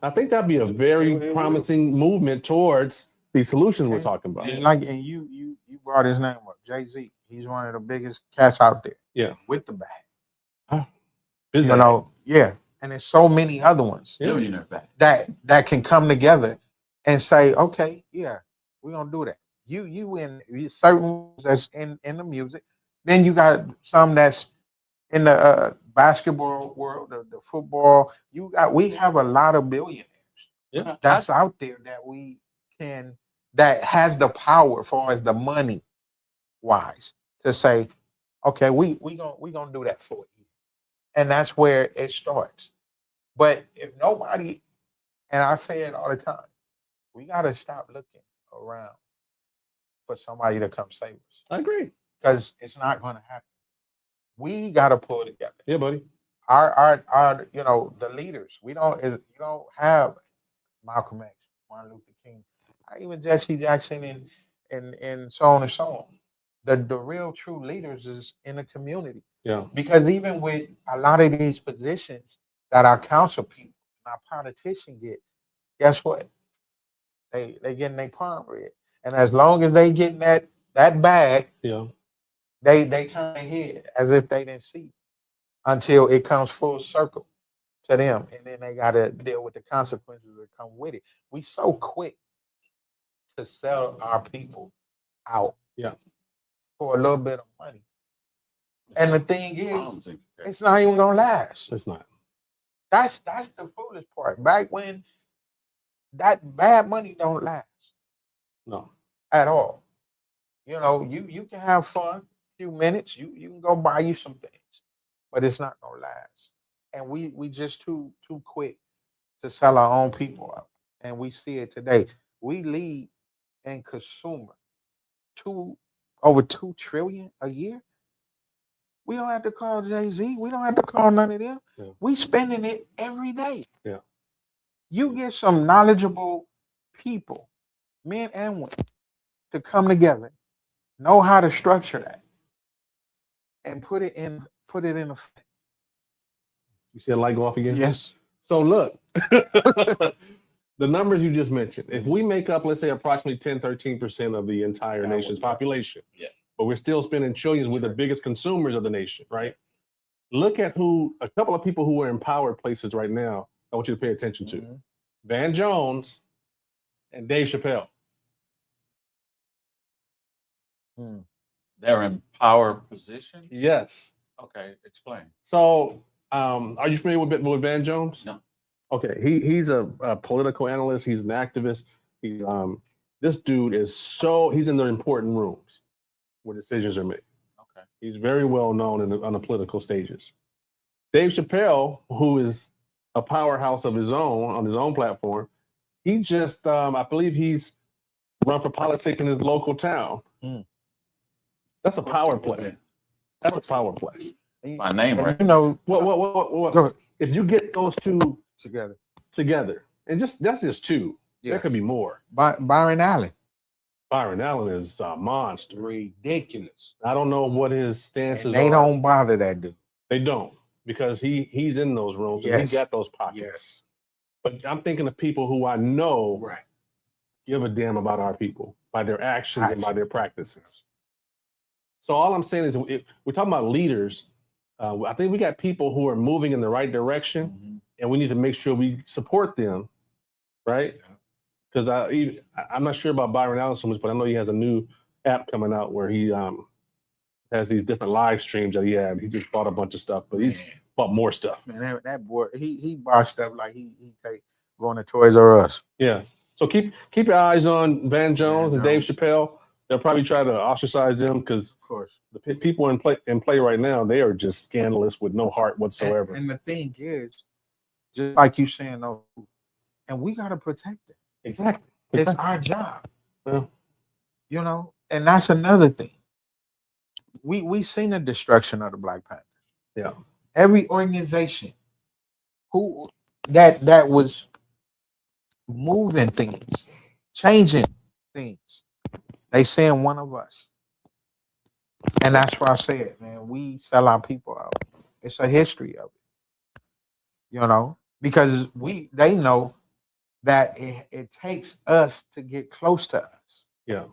I think that'd be a very promising movement towards these solutions we're talking about. And you brought his name up, Jay-Z. He's one of the biggest cats out there. Yeah. With the bag. Biz You know, yeah. And there's so many other ones Yeah. Millionaire back. that can come together and say, okay, yeah, we're gonna do that. You in certain ones that's in the music. Then you got some that's in the basketball world, the football. We have a lot of billionaires Yeah. that's out there that has the power as far as the money wise to say, okay, we gonna do that for you. And that's where it starts. But if nobody, and I say it all the time, we gotta stop looking around for somebody to come save us. I agree. Because it's not gonna happen. We gotta pull together. Yeah, buddy. Our the leaders. You don't have Malcolm X, Martin Luther King, even Jesse Jackson and so on and so on. The real true leaders is in the community. Yeah. Because even with a lot of these positions that our council people and our politicians get, guess what? They getting their palm read. And as long as they getting that bag, Yeah. they turn their head as if they didn't see until it comes full circle to them. And then they gotta deal with the consequences that come with it. We so quick to sell our people out. Yeah. For a little bit of money. And the thing is, Problems in comparison. it's not even gonna last. It's not. That's the foolish part. Back when that bad money don't last No. at all. You know, you can have fun, few minutes, you can go buy you some things, but it's not gonna last. And we just too quick to sell our own people out. And we see it today. We lead in consumer over 2 trillion a year. We don't have to call Jay-Z. We don't have to call none of them. Yeah. We spending it every day. Yeah. You get some knowledgeable people, men and women, to come together, know how to structure that, and put it in effect. You said light go off again? Yes. So look, the numbers you just mentioned, if we make up, let's say, approximately 10, 13% of the entire That nation's would- population, yeah. but we're still spending trillions with the biggest consumers of the nation, right? Look at a couple of people who are in power places right now, I want you to pay attention to. Mhm. Van Jones and Dave Chappelle. They're in power positions. Yes. Okay, explain. So, are you familiar with Van Jones? No. Okay, he's a political analyst. He's an activist. This dude he's in the important rooms where decisions are made. Okay. He's very well known on the political stages. Dave Chappelle, who is a powerhouse of his own on his own platform, he just I believe he's run for politics in his local town. Mm. That's a power play. That's a power play. My name, And right? you know, What? go ahead. If you get those two Together. and that's just two. Yeah. There could be more. Byron Allen, Byron Allen is a monster. ridiculous. I don't know what his stances And they are. don't bother that dude. They don't, because he's in those rooms and Yes. he got those pockets. But I'm thinking of people who I know Right. give a damn about our people by their actions and by Action. their practices. So all I'm saying is, if we're talking about leaders, I think we got people who are moving in the right direction, Mhm. and we need to make sure we support them, right? Yeah. Because I'm not sure about Byron Allen so much, but I know he has a new app coming out where he has these different live streams that he had. He just bought a bunch of stuff, but he's bought more stuff. Man, that boy, he bought stuff like he take going to Toys R Us. Yeah. So keep your eyes on Van Jones and Dave Jones. Chappelle. They'll probably try to ostracize them because Of course. the people in play right now, they are just scandalous with no heart whatsoever. And the thing is, just like you saying, no, and we gotta protect it. Exactly. It's our job. Yeah. You know, and that's another thing. We seen the destruction of the Black Panthers. Yeah. Every organization who that was moving things, changing things, they send one of us. And that's why I said, man, we sell our people out. It's a history of it. You know, because they know that it takes us to get close to us. Yeah.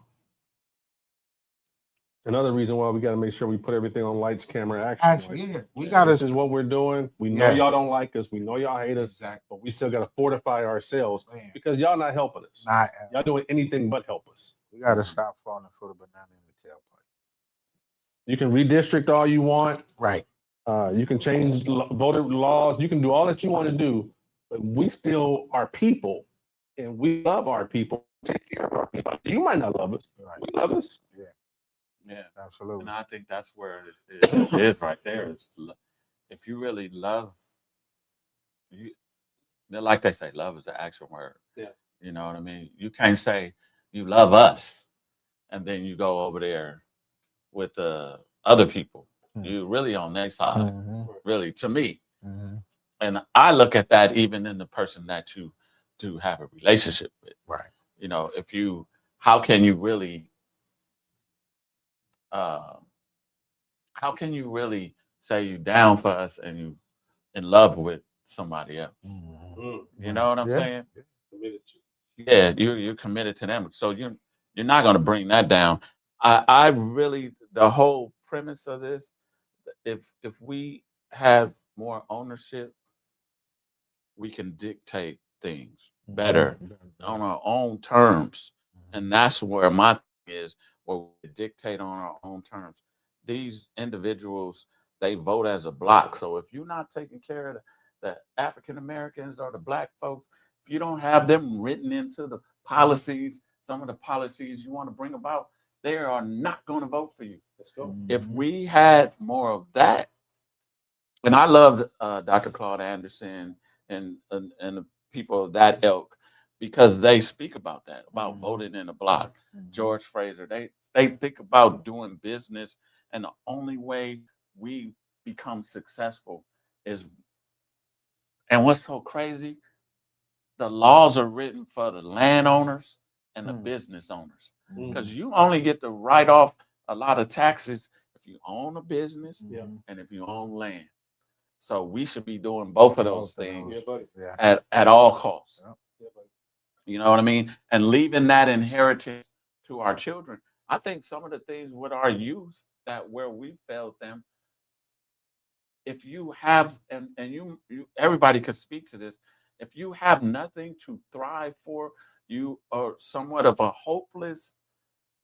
Another reason why we got to make sure we put everything on lights, camera, action. Actually, Like, yeah, we this gotta is what we're doing. We know Yeah. y'all don't like us. We know y'all hate us, exactly. but we still got to fortify ourselves Man, because y'all not helping us. not, Y'all doing anything but help us. we gotta stop falling for the banana in the tailpipe. You can redistrict all you want. Right. You can change voter laws. You can do all that you want to do, but we still are people, and we love our people. Take care of our people. You might not love us. Right. We love us. Yeah. Absolutely. And I think that's where it is right there. Is if you really love, you like they say, love is the action word. Yeah. You know what I mean? You can't say you love us and then you go over there with the other people. You really on their side, really, to me. And I look at that even in the person that you do have a relationship with. Right. You know, how can you really say you down for us and you in love with somebody else? You know what I'm saying? Yeah, you're committed to them. So you're not going to bring that down. I really, the whole premise of this, if we have more ownership, we can dictate things better on our own terms. And that's where my thing is, where we dictate on our own terms. These individuals, they vote as a block. So if you're not taking care of the African Americans or the Black folks, if you don't have them written into the policies, some of the policies you want to bring about, they are not going to vote for you. Let's go. If we had more of that, and I loved Dr. Claude Anderson and the people of that ilk, because they speak about that, about voting in a block. George Fraser, they think about doing business, and the only way we become successful is, and what's so crazy, the laws are written for the landowners and the business owners, because you only get to write off a lot of taxes if you own a business and if you own land. So we should be doing both of those things at all costs. You know what I mean? And leaving that inheritance to our children. I think some of the things with our youth that where we failed them, if you have, and you everybody could speak to this, if you have nothing to thrive for, you are somewhat of a hopeless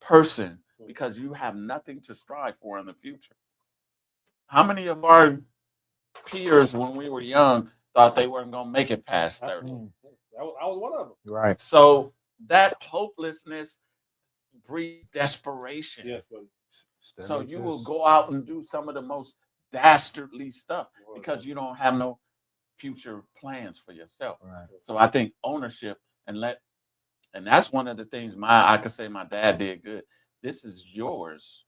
person because you have nothing to strive for in the future. How many of our peers when we were young thought they weren't going to make it past 30? I was one of them. Right. So that hopelessness breeds desperation. Yes, buddy. So you will go out and do some of the most dastardly stuff because you don't have no future plans for yourself. Right. So I think ownership and that's one of the things I could say my dad did good. This is yours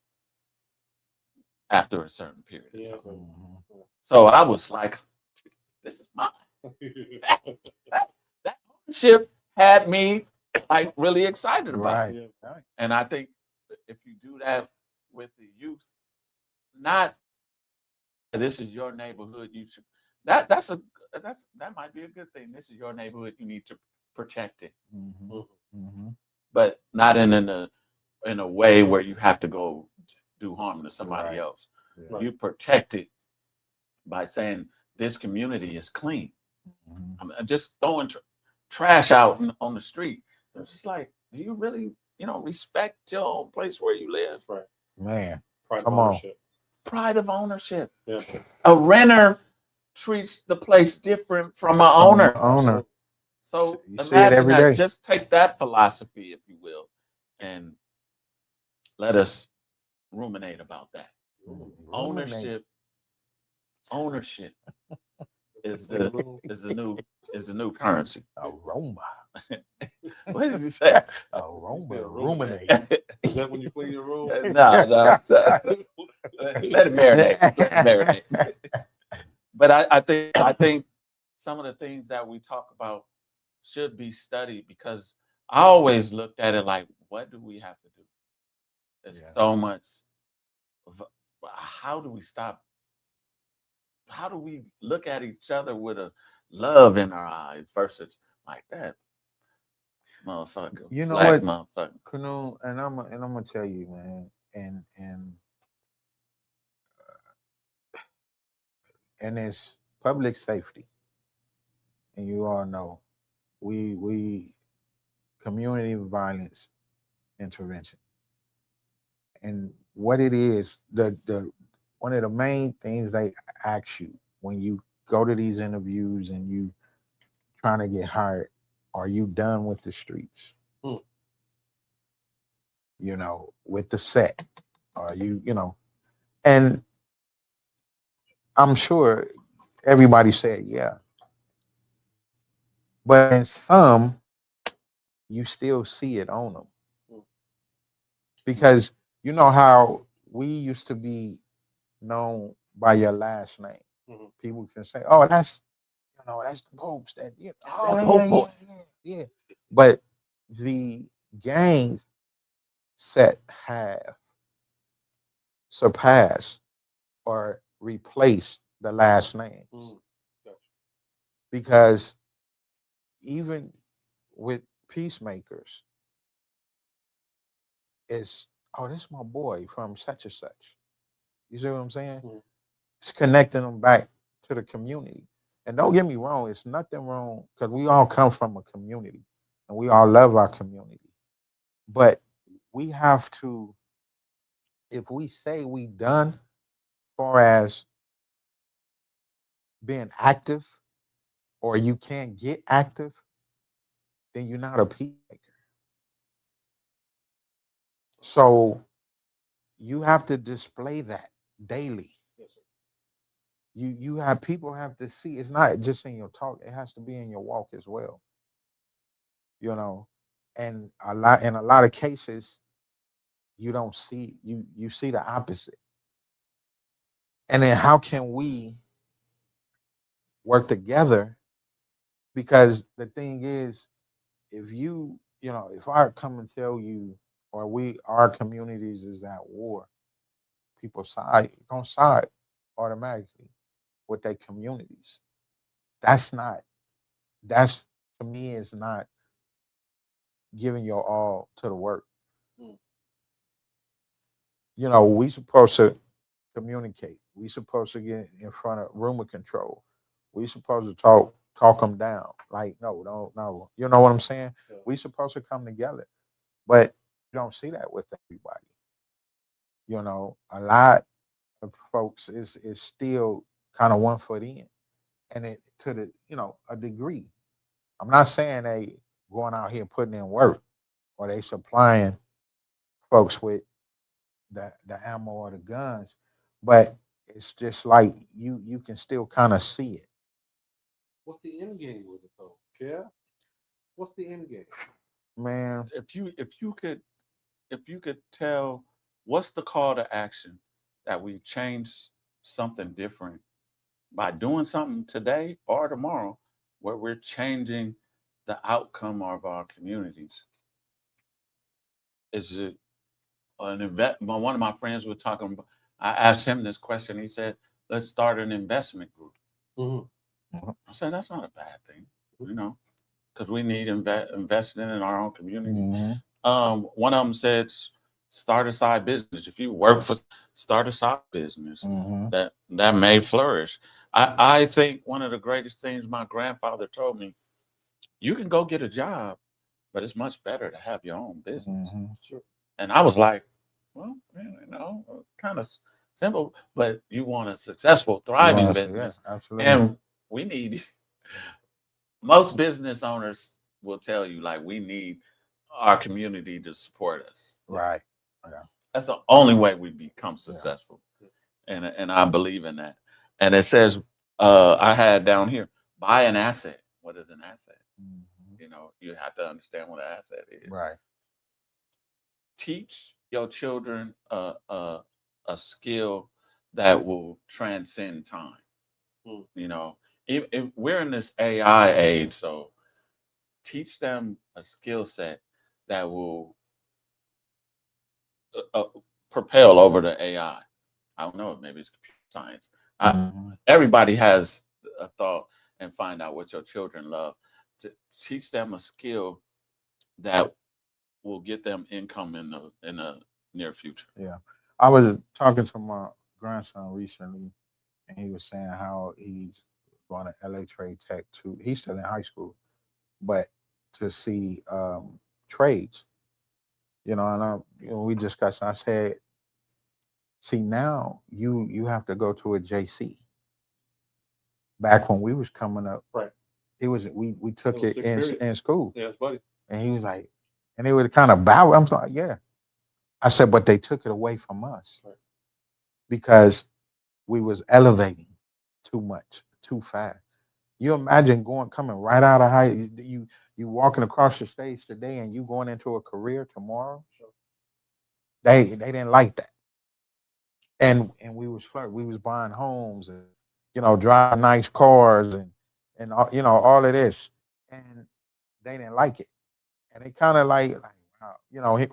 after a certain period of time. So I was like, this is mine. that ownership had me like really excited about it. Right. And I think if you do that with the youth, not this is your neighborhood, you should that might be a good thing. This is your neighborhood, you need to protect it. But not in a way where you have to go do harm to somebody else. Yeah. You protect it by saying this community is clean. I'm just throwing trash out on the street. It's just like, do you really, respect your own place where you live? Right. Man, Pride come of on. ownership. Pride of ownership. Yeah. A renter treats the place different from an owner. Owner. So You see it imagine every that. day. Just take that philosophy, if you will, and let us ruminate about that. Ownership is the new currency. Aroma. What did you say? Aroma. Yeah, Ruminate. Is that when you clean your room? No. Let it marinate. But I think some of the things that we talk about should be studied, because I always looked at it like, what do we have to do? There's so much. How do we stop? How do we look at each other with a love in our eyes versus like that motherfucker? You know black what? motherfucker. Canoe, and I'm gonna tell you, man, and it's public safety, and you all know we community violence intervention, and what it is, the one of the main things they ask you when you go to these interviews and you trying to get hired, are you done with the streets? Hmm. You know, with the set, are you, you know, and I'm sure everybody said yeah, but in some you still see it on them because you know how we used to be known by your last name. Mhm. People can say, "Oh, that's that's the Popes." That oh that Pope boy." yeah. But the gangs set have surpassed or replaced the last names Mm. Gotcha. because even with peacemakers, it's oh, this is my boy from such and such. You see what I'm saying? Mhm. It's connecting them back to the community. And don't get me wrong, it's nothing wrong because we all come from a community and we all love our community. But we have to, if we say we done as far as being active or you can't get active, then you're not a peacemaker. So you have to display that daily. Yes, sir. You have people have to see it's not just in your talk, it has to be in your walk as well. You know, and a lot of cases you don't see you see the opposite. And then how can we work together? Because the thing is, if if I come and tell you, or our communities is at war, people gonna side automatically with their communities. That's not. That's to me is not giving your all to the work. Mm. You know, we supposed to communicate. We supposed to get in front of rumor control. We supposed to talk them down. Like no. You know what I'm saying? Yeah. We supposed to come together, but you don't see that with everybody. You know, a lot of folks is still kind of 1 foot in, and it to the a degree. I'm not saying they going out here putting in work or they supplying folks with the ammo or the guns, but it's just like you can still kind of see it. What's the end game with it though? Yeah. What's the end game? Man, If you could tell what's the call to action that we change something different by doing something today or tomorrow where we're changing the outcome of our communities. Is it an invest? One of my friends was talking about, I asked him this question. He said, let's start an investment group. Mm-hmm. I said, that's not a bad thing, because we need investing in our own community. One of them said, start a side business. If you work for, start a side business that may flourish. I think one of the greatest things my grandfather told me, you can go get a job, but it's much better to have your own business. Sure. And I was like, well, kind of simple, but you want a successful, thriving business. Yeah, absolutely. And we need, most business owners will tell you, like, we need our community to support us. Right. Yeah. That's the only way we become successful. Yeah. And I believe in that. And it says, I had down here, buy an asset. What is an asset? You have to understand what an asset is. Right. Teach your children a skill that will transcend time. If we're in this AI age, so teach them a skill set that will propel over the AI. I don't know, maybe it's computer science. Everybody has a thought, and find out what your children love. To teach them a skill that will get them income in a near future. I was talking to my grandson recently, and he was saying how he's going to LA Trade Tech to. He's still in high school, but to see trades. And we discussed. And I said, see, now you have to go to a JC. Back when we was coming up, Right. it was we took It was it sixth period. in school, Yeah, it's funny. and he was like, and they would kind of bow. I'm like, yeah. I said, but they took it away from us Right. because we was elevating too much, too fast. You imagine coming right out of high, you walking across the stage today, and you going into a career tomorrow. Sure. They didn't like that, and we was we was buying homes and driving nice cars and all of this, and they didn't like it, and they kind of like wow,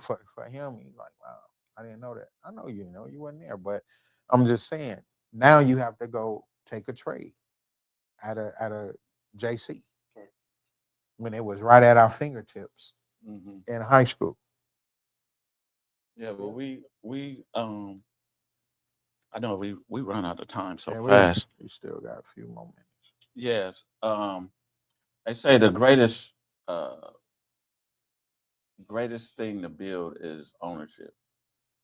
for him, he's like, wow, I didn't know that. I know you weren't there, but I'm just saying now you have to go take a trade at a JC Right. when it was right at our fingertips Mm-hmm. in high school. Yeah, well, we I know we run out of time so And fast. we still got a few more minutes. Yes. They say the greatest thing to build is ownership.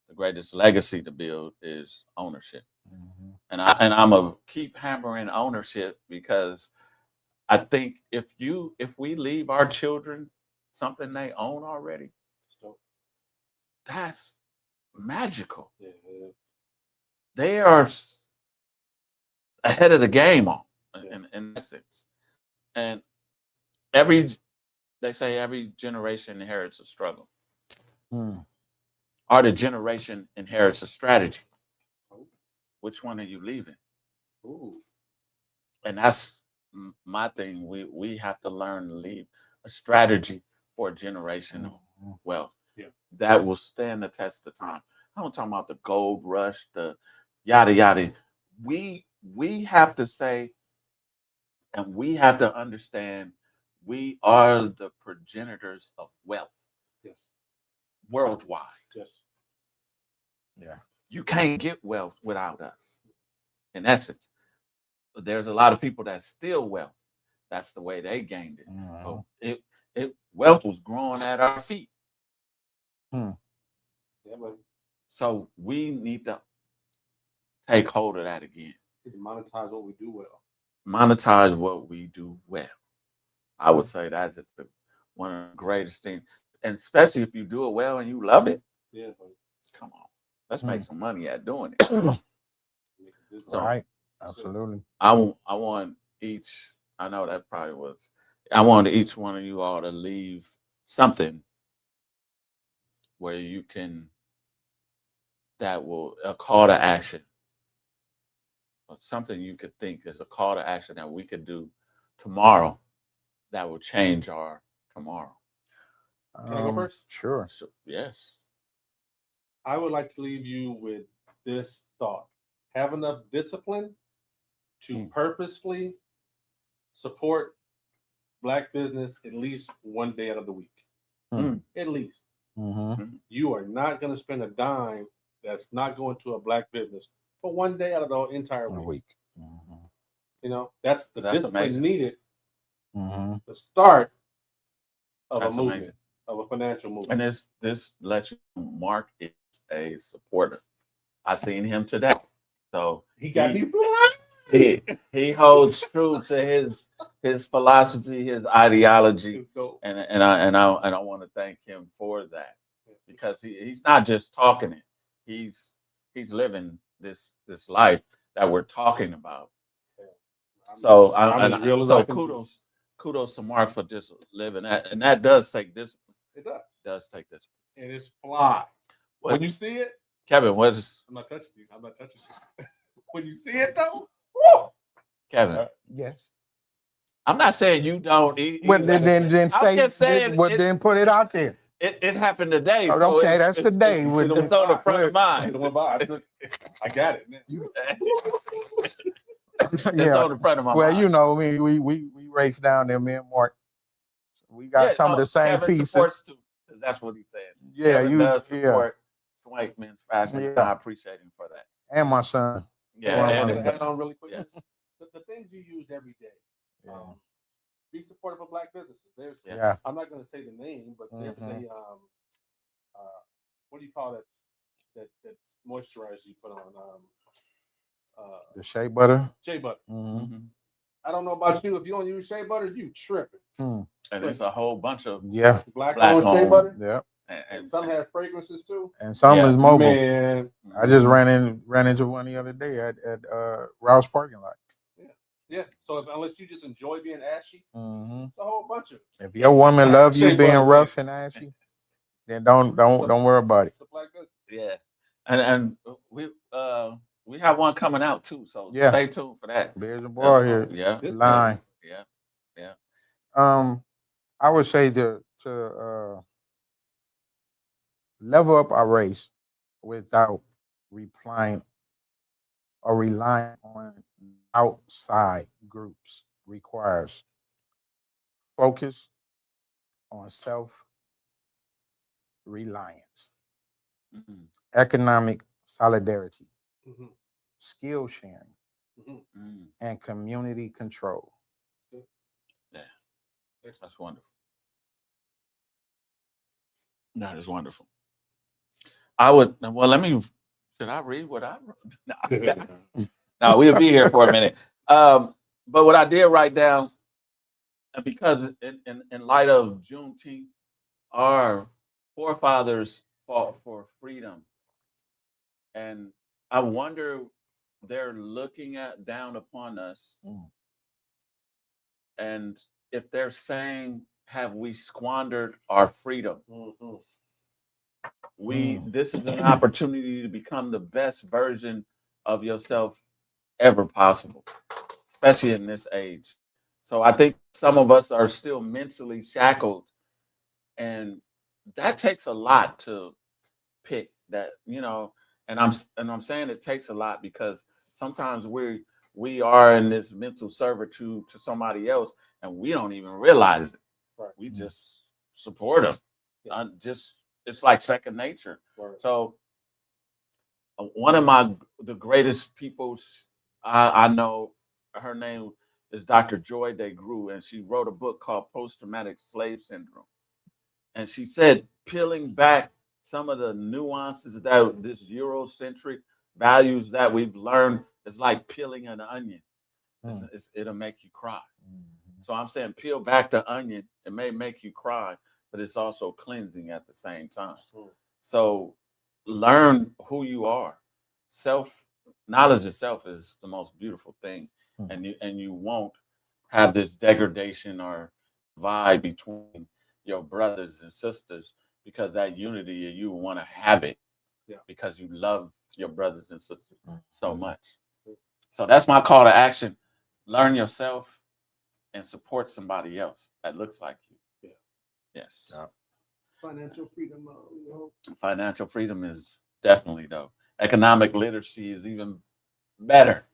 The greatest legacy to build is ownership. Mm-hmm. And I'm gonna keep hammering ownership because I think if we leave our children something they own already, that's magical. Yeah. They are ahead of the game in essence. And they say every generation inherits a struggle. Or the generation inherits a strategy. Which one are you leaving? Ooh. And that's my thing. We have to learn to leave a strategy for generational wealth that will stand the test of time. I'm not talking about the gold rush, the yada yada. We have to say, and we have to understand, we are the progenitors of wealth. Yes. Worldwide. Yes. Yeah. You can't get wealth without us. In essence, there's a lot of people that steal wealth. That's the way they gained it. So wealth was growing at our feet. Yeah, but So we need to take hold of that again. monetize what we do well. Monetize what we do well. I would say that's just one of the greatest things. And especially if you do it well and you love it. Yeah. Come on. Let's make some money at doing it. So, right. Absolutely. I want each, I know that probably was, I want each one of you all to leave something where you can, that will, a call to action, or something you could think is a call to action that we could do tomorrow that will change our tomorrow. Can I go first? Sure. So, yes. I would like to leave you with this thought. Have enough discipline to purposefully support Black business at least one day out of the week. At least. You are not going to spend a dime that's not going to a Black business for one day out of the entire week. That's the discipline amazing. needed. The start of That's a movement, amazing. of a financial movement. And this lets you know Mark is a supporter. I seen him today. So He got me. he holds true to his philosophy, his ideology, and I want to thank him for that, because he's not just talking it, he's living this life that we're talking about. So kudos to Mark for just living that, and that does take discipline. It does. It does take discipline. And it's fly. When you see it, Kevin, what is I'm not touching you. I'm not touching you. When you see it though, Kevin? Yes. I'm not saying you don't eat. Well, then I'm just saying then put it out there. It happened today. Oh, so okay, that's today. It's on the front of mind. I got it. It's on the front of my Well, mind. you know, we race down there, me and Mark. We got some of the same Kevin pieces. supports too, 'cause that's what he said. Yeah, Kevin does support Swank Men's Fashion. Yeah. And I appreciate him for that. And my son. Yeah, Well, and I had on really quick. yes. The things you use every day. Yeah. Be supportive of black businesses. There's, Yeah. I'm not going to say the name, but there's Mhm. what do you call that? That moisturizer you put on? The shea butter. Shea butter. Mhm. Mhm. I don't know about you. If you don't use shea butter, you tripping. And there's a whole bunch of Yeah. Black Black owned shea owned. butter, Yeah. and, and some have fragrances too. And some Yeah. is mobile. Man, I just ran into one the other day at Rouse parking lot. yeah. So unless you just enjoy being ashy, it's a whole bunch of. If your woman loves you Shea being butter, rough and ashy, then don't worry about it. It's a black business. yeah, and we have one coming out too, so Yeah. stay tuned for that. Beers and Bar here. Yeah, Line. yeah. I would say to level up our race without relying on outside groups requires focus on self-reliance, Mhm. economic solidarity, Mhm. skill sharing, Mm. and community control. That's wonderful. That is wonderful. I would. Well, should I read what I wrote? No, we'll be here for a minute. But what I did write down, and because in light of Juneteenth, our forefathers fought for freedom, and I wonder they're looking down upon us, and if they're saying, "Have we squandered our freedom?" This is an opportunity to become the best version of yourself ever possible, especially in this age. So I think some of us are still mentally shackled, and that takes a lot to pick that, and I'm saying it takes a lot because sometimes we are in this mental servitude to somebody else and we don't even realize it. Right. We just support them. It's like second nature. Right. So one of the greatest people I know, her name is Dr. Joy DeGruy, and she wrote a book called Post-Traumatic Slave Syndrome. And she said, peeling back some of the nuances that this Eurocentric values that we've learned is like peeling an onion. It'll make you cry. So I'm saying peel back the onion. It may make you cry, but it's also cleansing at the same time. So learn who you are. Knowledge of self is the most beautiful thing. And you won't have this degradation or divide between your brothers and sisters, because that unity you want to have it because you love your brothers and sisters so much. So that's my call to action. Learn yourself and support somebody else that looks like you. Yes. Financial freedom. Financial freedom is definitely though. Economic literacy is even better.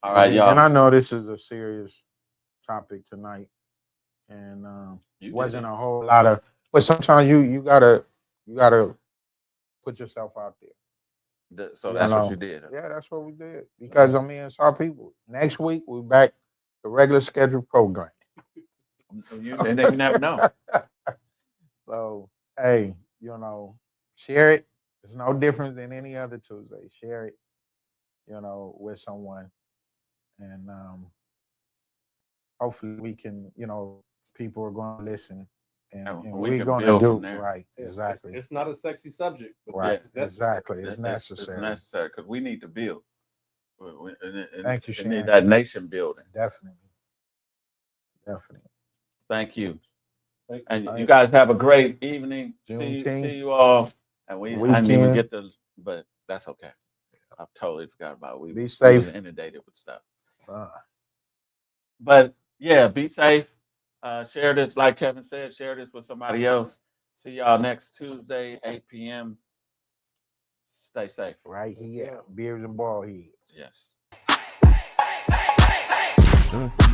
All right, y'all. And I know this is a serious topic tonight, and wasn't a whole lot of, but sometimes you gotta put yourself out there. So that's what you did. Yeah, that's what we did, because it's our people. Next week we're back the regular scheduled program. And you never know. So hey, share it. It's no different than any other Tuesday. Share it, with someone, and hopefully we can, people are going to listen, and we're going to do right. Exactly. It's not a sexy subject, but right. Exactly. It's necessary. It's necessary because we need to build. Thank you, we Shane. need that nation building. Definitely. Thank you. And you guys have a great evening. See you all. And I didn't even get but that's okay. I totally forgot about it. Be safe. We was inundated with stuff. But yeah, be safe. Share this, like Kevin said, share this with somebody else. See y'all next Tuesday, 8 p.m. Stay safe. Right here. Beers and Ball Heads. Yes.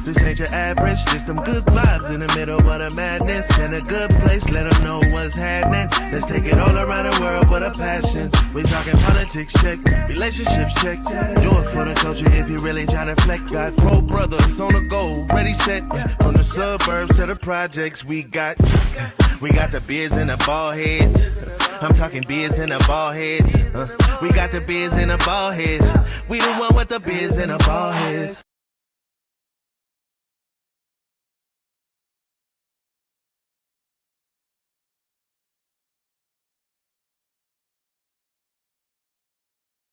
This ain't your average, just them good vibes in the middle of the madness. In a good place, let them know what's happening. Let's take it all around the world with a passion. We talking politics, check, relationships, check. Do it for the culture if you really tryna flex. Got 4 brothers on the go, ready, set. From the suburbs to the projects, we got the beers and the ball heads. I'm talking beers and the ball heads. We got the beers and the ball heads. We the one with the beers and the ball heads.